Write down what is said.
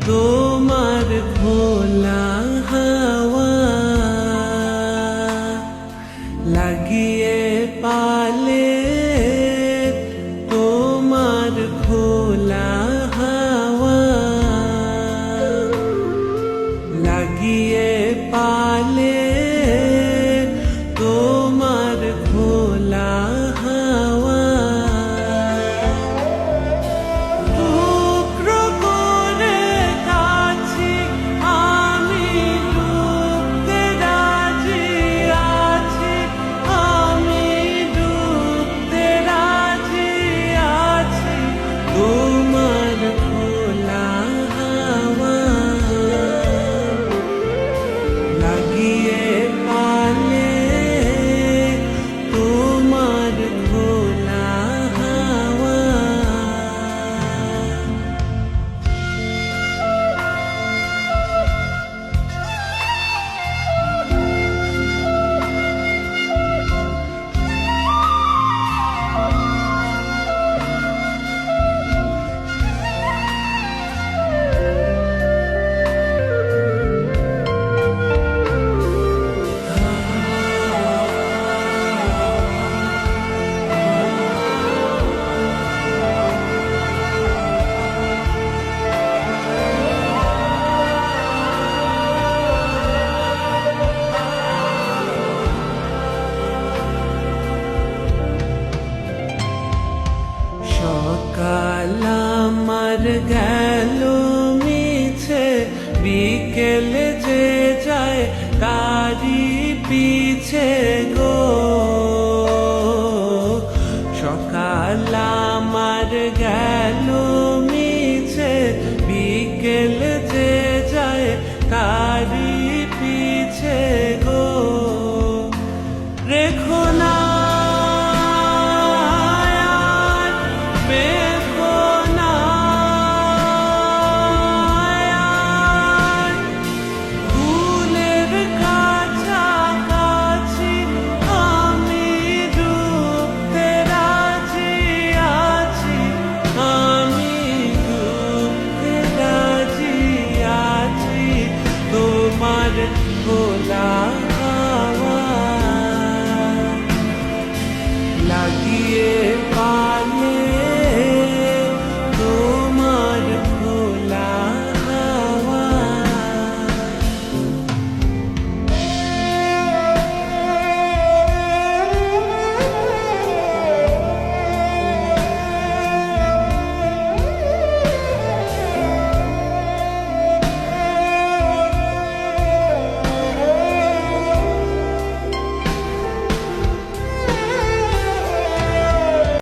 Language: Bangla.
তোমার খোলা হাওয়া লাগিয়ে পালে, তোমার খোলা হাওয়া লাগিয়ে পালে, তোমার খোলা হাওয়া টুকরো করে কাছি আমি, ডুবতে রাজি আছি আমি, ডুবতে রাজি আছি তোমার খোলা হাওয়া লাগিয়ে পালে, তোমার খোলা হাওয়া। সকাল আমার গেল মিছে, বিকেল যে যায় তারি পিছে গো। সকাল আমার গেল মিছে, বিকেল যে যায় তারি পিছে গো। রেখো না তোমার খোলা